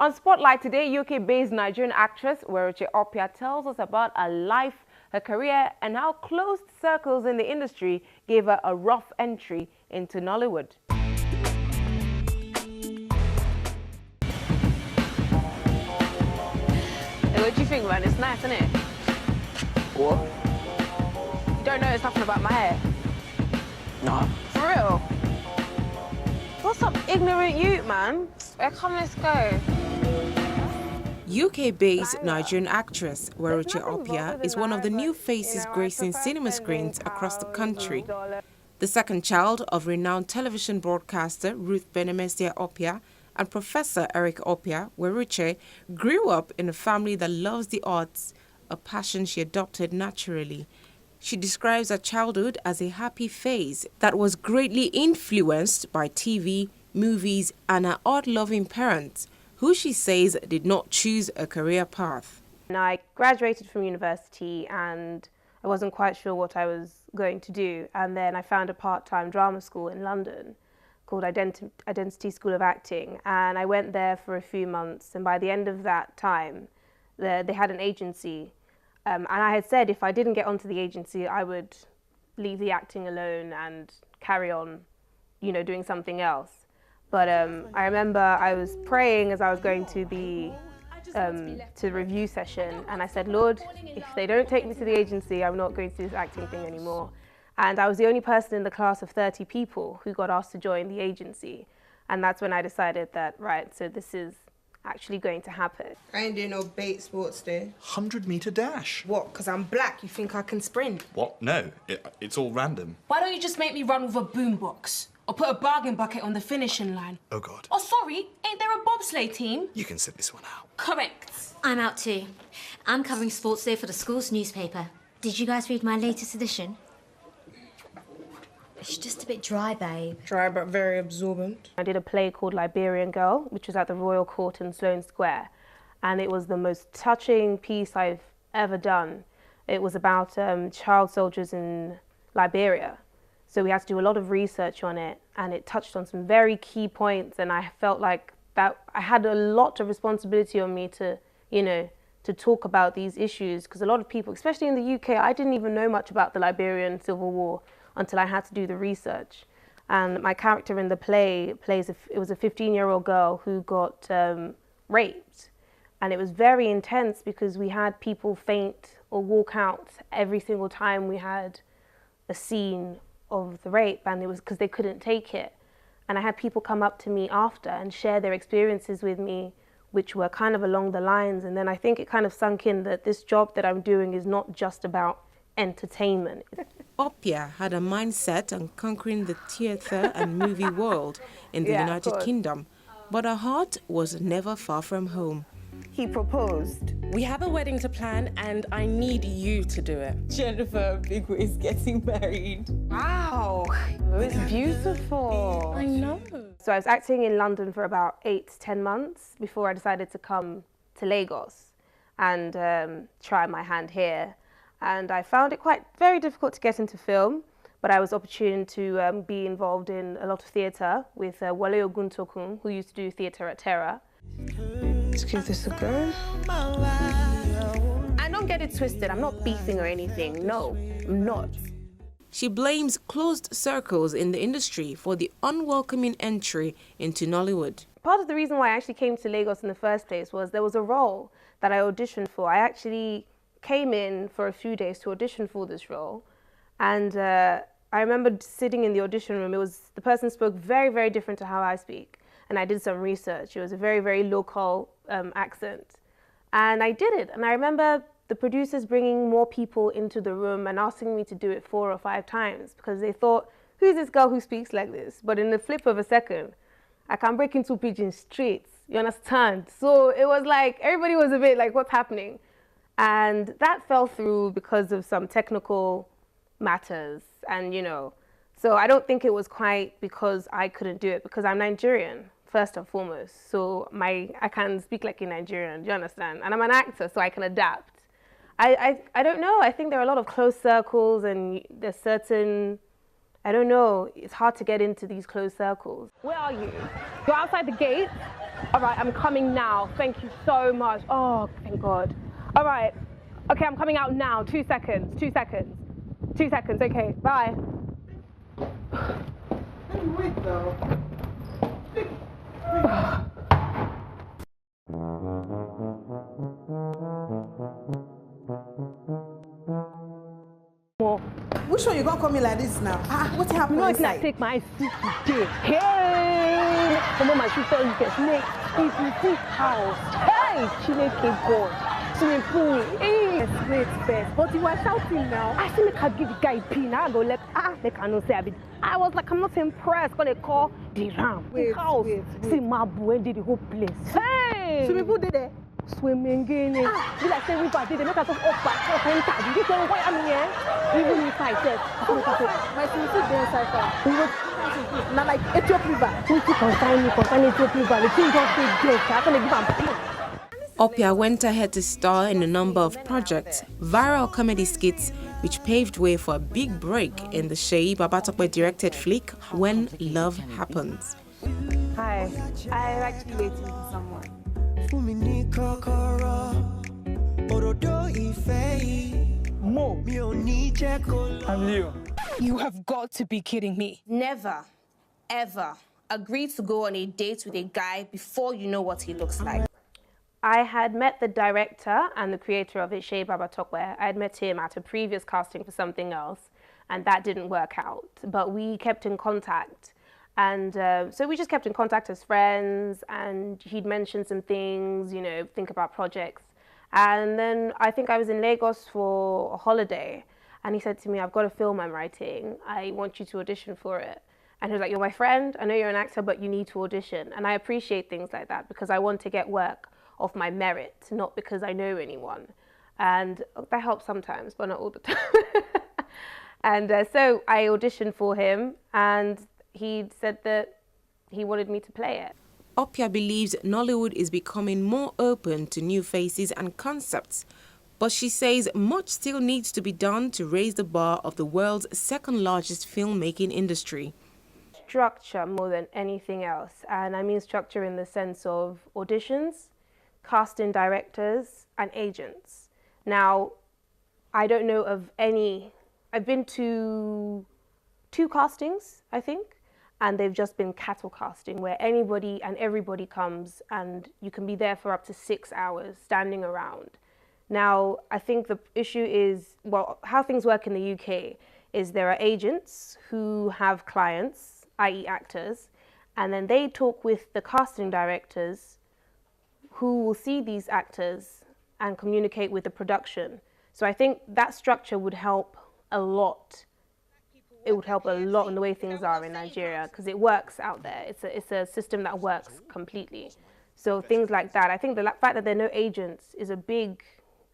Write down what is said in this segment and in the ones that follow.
On Spotlight today, UK-based Nigerian actress Weruche Opia tells us about her life, her career, and how closed circles in the industry gave her a rough entry into Nollywood. Hey, what do you think, man? It's nice, isn't it? What? You don't notice nothing about my hair? No. For real? What's up, ignorant youth, man? Come, let's go. UK-based Nigerian actress Weruche Opia is one of the new faces gracing cinema screens across the country. The second child of renowned television broadcaster Ruth Benamaisia-Opia and Professor Weruche Opia, Weruche grew up in a family that loves the arts, a passion she adopted naturally. She describes her childhood as a happy phase that was greatly influenced by TV, movies, and her art-loving parents, who she says did not choose a career path. I graduated from university and I wasn't quite sure what I was going to do. And then I found a part-time drama school in London called Identity School of Acting. And I went there for a few months. And by the end of that time, they had an agency. And I had said if I didn't get onto the agency, I would leave the acting alone and carry on, doing something else. But I remember I was praying as I was going to the review session, and I said, Lord, if they don't take me to the agency, I'm not going to do this acting thing anymore. And I was the only person in the class of 30 people who got asked to join the agency. And that's when I decided that, right, so this is actually going to happen. I ain't doing no bait sports day. 100-metre dash. What, because I'm black, you think I can sprint? What? No, it's all random. Why don't you just make me run with a boombox? Or put a bargain bucket on the finishing line? Oh, God. Oh, sorry, ain't there a bobsleigh team? You can sit this one out. Correct. I'm out too. I'm covering Sports Day for the school's newspaper. Did you guys read my latest edition? It's just a bit dry, babe. Dry but very absorbent. I did a play called Liberian Girl, which was at the Royal Court in Sloane Square. And it was the most touching piece I've ever done. It was about child soldiers in Liberia. So we had to do a lot of research on it, and it touched on some very key points, and I felt like that I had a lot of responsibility on me to, to talk about these issues, because a lot of people, especially in the UK, I didn't even know much about the Liberian Civil War until I had to do the research. And my character in the play it was a 15-year-old girl who got raped, and it was very intense because we had people faint or walk out every single time we had a scene of the rape, and it was because they couldn't take it. And I had people come up to me after and share their experiences with me, which were kind of along the lines. And then I think it kind of sunk in that this job that I'm doing is not just about entertainment. Opia had a mindset on conquering the theatre and movie world in the United Kingdom, but her heart was never far from home. He proposed. We have a wedding to plan and I need you to do it. Jennifer Bigway is getting married. Wow, it's beautiful. I know. So I was acting in London for about 8 to 10 months before I decided to come to Lagos and try my hand here. And I found it very difficult to get into film, but I was opportune to be involved in a lot of theatre with Wale Oguntokun, who used to do theatre at Terra. Let's give this a go. And don't get it twisted, I'm not beefing or anything. No, I'm not. She blames closed circles in the industry for the unwelcoming entry into Nollywood. Part of the reason why I actually came to Lagos in the first place was there was a role that I auditioned for. I actually came in for a few days to audition for this role. And I remember sitting in the audition room. The person spoke very, very different to how I speak. And I did some research. It was a very, very local accent. And I did it. And I remember the producers bringing more people into the room and asking me to do it 4 or 5 times because they thought, who's this girl who speaks like this? But in the flip of a second, I can break into pidgin straight. You understand? So it was like, everybody was a bit like, what's happening? And that fell through because of some technical matters. And, so I don't think it was quite because I couldn't do it, because I'm Nigerian, first and foremost. So I can speak like a Nigerian, do you understand? And I'm an actor, so I can adapt. I don't know. I think there are a lot of closed circles, and there's certain, I don't know, it's hard to get into these closed circles. Where are you? You're outside the gate? All right, I'm coming now. Thank you so much. Oh, thank God. All right. Okay, I'm coming out now. 2 seconds. 2 seconds. 2 seconds. Okay, bye. Wait though. Which one you gonna call me like this now? What's happening? No, it's not take my seat today. Hey! Come on, my sister, you can snake. It's in this house. Hey! She make a god. Swimming pool. Hey! Wait first. But you were shouting now. I see me can give the guy a pin. I go like, they cannot say a bit. I was like, I'm not impressed. Gonna call the ram. Wait, house. wait. See my boy did the whole place. Hey! Swimming pool did there? Swimming in it. Be like everybody, they make us up back, enter. You don't why I'm here. Even if I said, My swimming pool there inside. Now like Ethiopia River. you consign Ethiopia River. The thing just big deal. I'm gonna give them pay. Opia went ahead to star in a number of projects, viral comedy skits, which paved way for a big break in the Seyi Babatope directed flick When Love Happens. Hi, I'm actually waiting for someone. Mo. I'm Leo. You have got to be kidding me. Never, ever agree to go on a date with a guy before you know what he looks like. I had met the director and the creator of it, Seyi Babatope. I had met him at a previous casting for something else, and that didn't work out. But we kept in contact. And so we just kept in contact as friends, and he'd mentioned some things, you know, think about projects. And then I think I was in Lagos for a holiday, and he said to me, I've got a film I'm writing. I want you to audition for it. And he was like, you're my friend. I know you're an actor, but you need to audition. And I appreciate things like that because I want to get work of my merit, not because I know anyone. And that helps sometimes, but not all the time. And so I auditioned for him, and he said that he wanted me to play it. Opia believes Nollywood is becoming more open to new faces and concepts, but she says much still needs to be done to raise the bar of the world's second largest filmmaking industry. Structure more than anything else, and I mean structure in the sense of auditions, casting directors, and agents. Now, I don't know of any. I've been to 2 castings, I think, and they've just been cattle casting where anybody and everybody comes and you can be there for up to 6 hours standing around. Now, I think the issue is, well, how things work in the UK is there are agents who have clients, i.e. actors, and then they talk with the casting directors who will see these actors and communicate with the production. So I think that structure would help a lot. It would help a lot in the way things are in Nigeria because it works out there. It's a system that works completely. So things like that. I think the fact that there are no agents is a big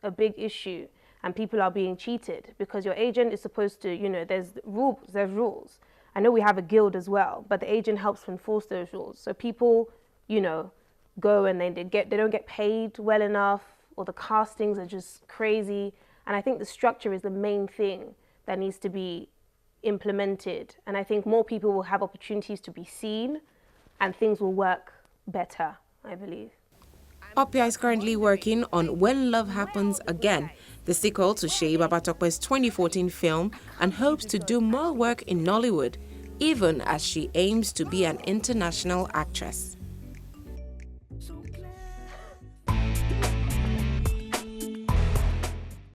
issue, and people are being cheated because your agent is supposed to, you know, there's rules. I know we have a guild as well, but the agent helps enforce those rules. So people, you know, go and they don't get paid well enough, or the castings are just crazy. And I think the structure is the main thing that needs to be implemented, and I think more people will have opportunities to be seen and things will work better, I believe. Opia is currently working on When Love Happens Again, the sequel to Seyi Babatope's 2014 film, and hopes to do more work in Nollywood, even as she aims to be an international actress.